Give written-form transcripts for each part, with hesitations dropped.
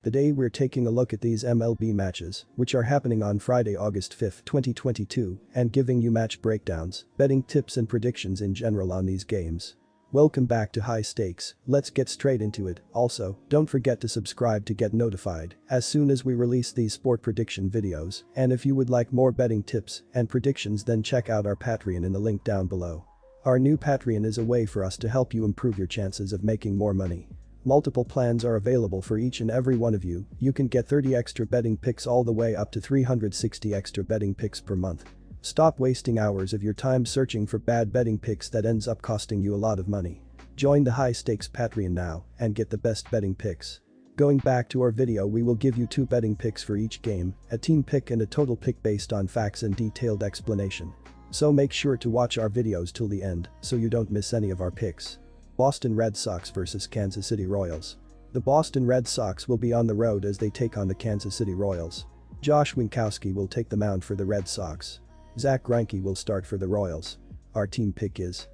Today we're taking a look at these MLB matches, which are happening on Friday, August 5, 2022, and giving you match breakdowns, betting tips and predictions in general on these games. Welcome back to High Stakes, let's get straight into it. Also, don't forget to subscribe to get notified as soon as we release these sport prediction videos, and if you would like more betting tips and predictions, then check out our Patreon in the link down below. Our new Patreon is a way for us to help you improve your chances of making more money. Multiple plans are available for each and every one of you. You can get 30 extra betting picks all the way up to 360 extra betting picks per month. Stop wasting hours of your time searching for bad betting picks that ends up costing you a lot of money. Join the High Stakes Patreon now and get the best betting picks. Going back to our video, we will give you 2 betting picks for each game, a team pick and a total pick based on facts and detailed explanation. So make sure to watch our videos till the end so you don't miss any of our picks. Boston Red Sox vs Kansas City Royals. The Boston Red Sox will be on the road as they take on the Kansas City Royals. Josh Winkowski will take the mound for the Red Sox. Zach Greinke will start for the Royals. Our team pick is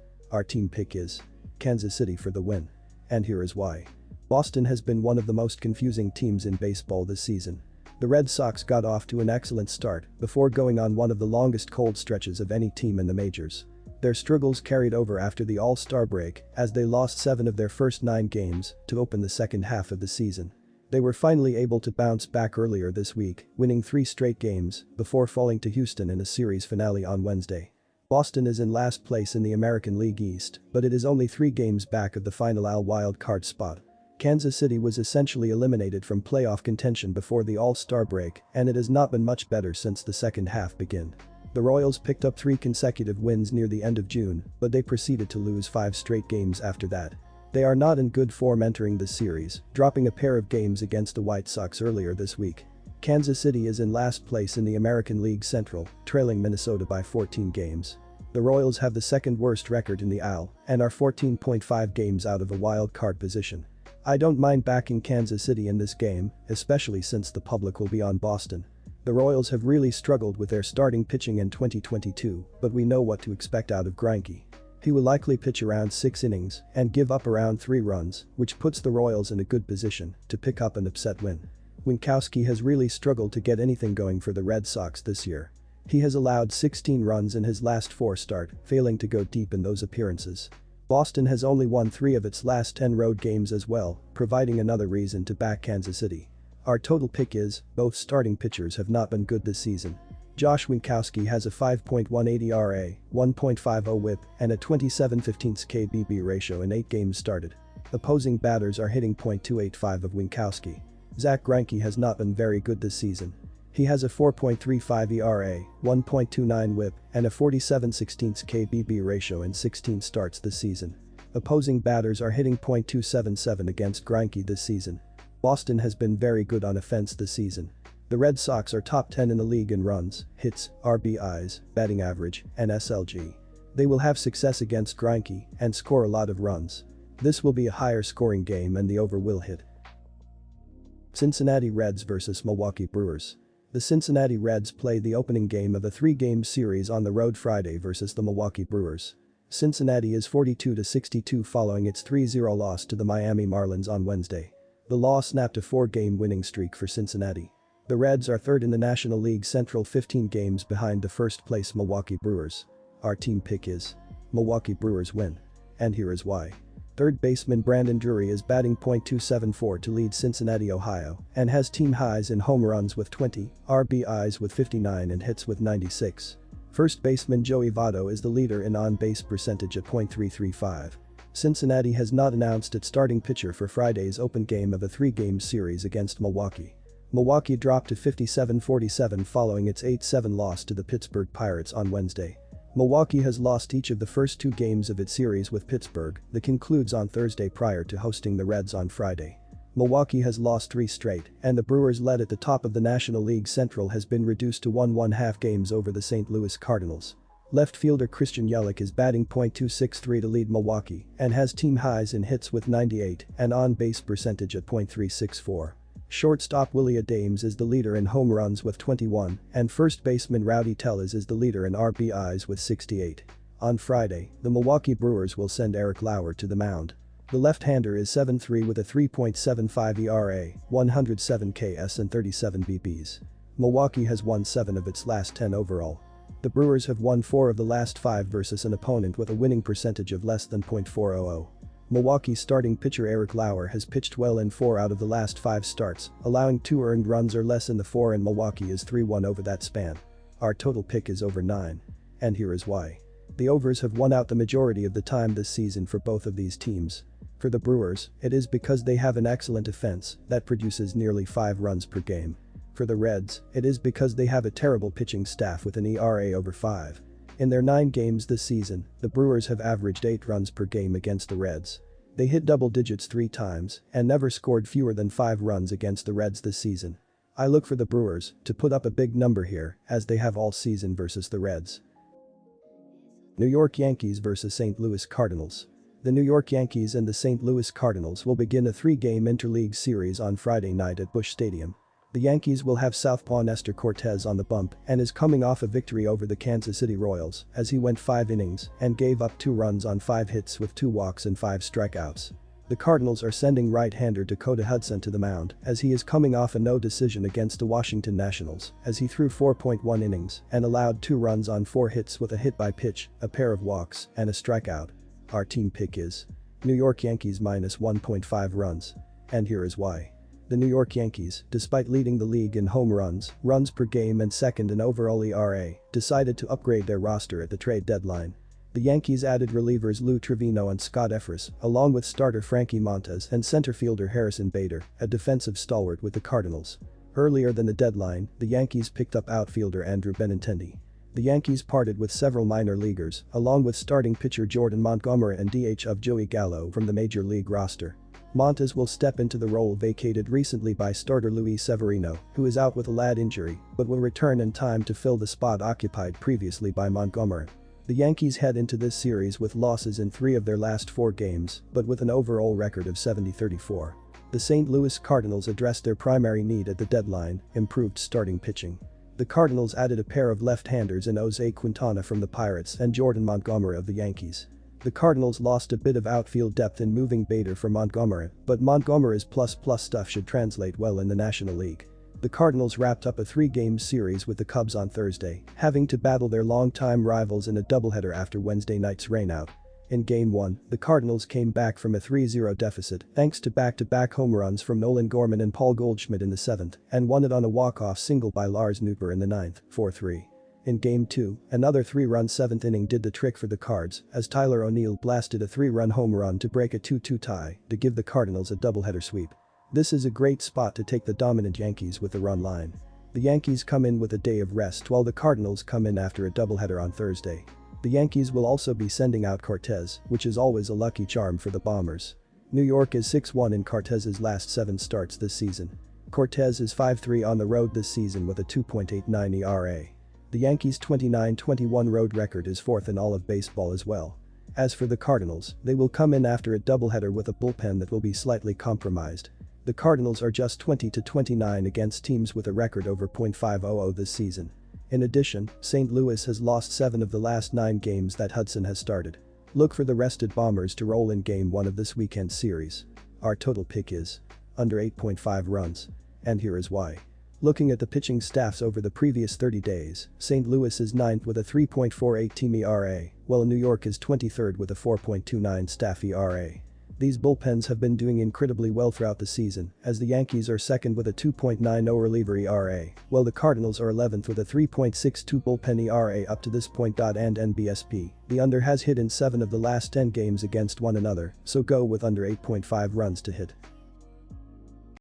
Kansas City for the win. And here is why. Boston has been one of the most confusing teams in baseball this season. The Red Sox got off to an excellent start before going on one of the longest cold stretches of any team in the majors. Their struggles carried over after the All-Star break as they lost 7 of their first 9 games to open the second half of the season. They were finally able to bounce back earlier this week, winning 3 straight games before falling to Houston in a series finale on Wednesday. Boston is in last place in the American League East, but it is only 3 games back of the final AL wild card spot. Kansas City was essentially eliminated from playoff contention before the All-Star break, and it has not been much better since the second half began. The Royals picked up 3 consecutive wins near the end of June, but they proceeded to lose 5 straight games after that. They are not in good form entering this series, dropping a pair of games against the White Sox earlier this week. Kansas City is in last place in the American League Central, trailing Minnesota by 14 games. The Royals have the second worst record in the AL and are 14.5 games out of a wild card position. I don't mind backing Kansas City in this game, especially since the public will be on Boston. The Royals have really struggled with their starting pitching in 2022, but we know what to expect out of Greinke. He will likely pitch around 6 innings and give up around 3 runs, which puts the Royals in a good position to pick up an upset win. Winkowski has really struggled to get anything going for the Red Sox this year. He has allowed 16 runs in his last 4 starts, failing to go deep in those appearances. Boston has only won 3 of its last 10 road games as well, providing another reason to back Kansas City. Our total pick is, both starting pitchers have not been good this season. Josh Winkowski has a 5.18 ERA, 1.50 WHIP, and a 27/15 KBB ratio in 8 games started. Opposing batters are hitting .285 of Winkowski. Zach Greinke has not been very good this season. He has a 4.35 ERA, 1.29 WHIP, and a 47/16 KBB ratio in 16 starts this season. Opposing batters are hitting .277 against Greinke this season. Boston has been very good on offense this season. The Red Sox are top 10 in the league in runs, hits, RBIs, batting average, and SLG. They will have success against Greinke and score a lot of runs. This will be a higher scoring game and the over will hit. Cincinnati Reds vs Milwaukee Brewers. The Cincinnati Reds play the opening game of a 3-game series on the road Friday versus the Milwaukee Brewers. Cincinnati is 42-62 following its 3-0 loss to the Miami Marlins on Wednesday. The loss snapped a 4-game winning streak for Cincinnati. The Reds are 3rd in the National League Central, 15 games behind the first-place Milwaukee Brewers. Our team pick is Milwaukee Brewers win. And here is why. Third baseman Brandon Drury is batting .274 to lead Cincinnati, Ohio, and has team highs in home runs with 20, RBIs with 59 and hits with 96. First baseman Joey Votto is the leader in on-base percentage at .335. Cincinnati has not announced its starting pitcher for Friday's open game of a 3-game series against Milwaukee. Milwaukee dropped to 57-47 following its 8-7 loss to the Pittsburgh Pirates on Wednesday. Milwaukee has lost each of the first 2 games of its series with Pittsburgh that concludes on Thursday prior to hosting the Reds on Friday. Milwaukee has lost 3 straight, and the Brewers' lead at the top of the National League Central has been reduced to 1.5 games over the St. Louis Cardinals. Left fielder Christian Yelich is batting .263 to lead Milwaukee and has team highs in hits with 98 and on-base percentage at .364. Shortstop Willie Adames is the leader in home runs with 21, and first baseman Rowdy Tellez is the leader in RBIs with 68. On Friday, the Milwaukee Brewers will send Eric Lauer to the mound. The left-hander is 7-3 with a 3.75 ERA, 107 Ks and 37 BPs. Milwaukee has won 7 of its last 10 overall. The Brewers have won 4 of the last 5 versus an opponent with a winning percentage of less than .400. Milwaukee's starting pitcher Eric Lauer has pitched well in 4 out of the last 5 starts, allowing 2 earned runs or less in the 4, and Milwaukee is 3-1 over that span. Our total pick is over 9. And here is why. The overs have won out the majority of the time this season for both of these teams. For the Brewers, it is because they have an excellent offense that produces nearly 5 runs per game. For the Reds, it is because they have a terrible pitching staff with an ERA over 5. In their 9 games this season, the Brewers have averaged 8 runs per game against the Reds. They hit double digits 3 times and never scored fewer than 5 runs against the Reds this season. I look for the Brewers to put up a big number here, as they have all season versus the Reds. New York Yankees vs St. Louis Cardinals. The New York Yankees and the St. Louis Cardinals will begin a 3-game interleague series on Friday night at Busch Stadium. The Yankees will have southpaw Nestor Cortes on the bump and is coming off a victory over the Kansas City Royals as he went 5 innings and gave up 2 runs on 5 hits with 2 walks and 5 strikeouts. The Cardinals are sending right-hander Dakota Hudson to the mound as he is coming off a no decision against the Washington Nationals as he threw 4.1 innings and allowed 2 runs on 4 hits with a hit by pitch, a pair of walks, and a strikeout. Our team pick is New York Yankees minus 1.5 runs. And here is why. The New York Yankees, despite leading the league in home runs, runs per game and second in overall ERA, decided to upgrade their roster at the trade deadline. The Yankees added relievers Lou Trivino and Scott Effers, along with starter Frankie Montas and center fielder Harrison Bader, a defensive stalwart with the Cardinals. Earlier than the deadline, the Yankees picked up outfielder Andrew Benintendi. The Yankees parted with several minor leaguers, along with starting pitcher Jordan Montgomery and DH of Joey Gallo from the major league roster. Montas will step into the role vacated recently by starter Luis Severino, who is out with a lat injury, but will return in time to fill the spot occupied previously by Montgomery. The Yankees head into this series with losses in 3 of their last 4 games, but with an overall record of 70-34. The St. Louis Cardinals addressed their primary need at the deadline, improved starting pitching. The Cardinals added a pair of left-handers in Jose Quintana from the Pirates and Jordan Montgomery of the Yankees. The Cardinals lost a bit of outfield depth in moving Bader for Montgomery, but Montgomery's plus-plus stuff should translate well in the National League. The Cardinals wrapped up a 3-game series with the Cubs on Thursday, having to battle their longtime rivals in a doubleheader after Wednesday night's rainout. In Game 1, the Cardinals came back from a 3-0 deficit thanks to back-to-back home runs from Nolan Gorman and Paul Goldschmidt in the 7th and won it on a walk-off single by Lars Nootbaar in the 9th, 4-3. In Game 2, another 3-run 7th inning did the trick for the Cards as Tyler O'Neill blasted a 3-run home run to break a 2-2 tie to give the Cardinals a doubleheader sweep. This is a great spot to take the dominant Yankees with the run line. The Yankees come in with a day of rest while the Cardinals come in after a doubleheader on Thursday. The Yankees will also be sending out Cortes, which is always a lucky charm for the Bombers. New York is 6-1 in Cortes's last 7 starts this season. Cortes is 5-3 on the road this season with a 2.89 ERA. The Yankees' 29-21 road record is 4th in all of baseball as well. As for the Cardinals, they will come in after a doubleheader with a bullpen that will be slightly compromised. The Cardinals are just 20-29 against teams with a record over .500 this season. In addition, St. Louis has lost 7 of the last 9 games that Hudson has started. Look for the rested Bombers to roll in Game 1 of this weekend's series. Our total pick is under 8.5 runs. And here is why. Looking at the pitching staffs over the previous 30 days, St. Louis is 9th with a 3.48 team ERA, while New York is 23rd with a 4.29 staff ERA. These bullpens have been doing incredibly well throughout the season, as the Yankees are 2nd with a 2.90 reliever ERA, while the Cardinals are 11th with a 3.62 bullpen ERA up to this point. And NBSP, the under has hit in 7 of the last 10 games against one another, so go with under 8.5 runs to hit.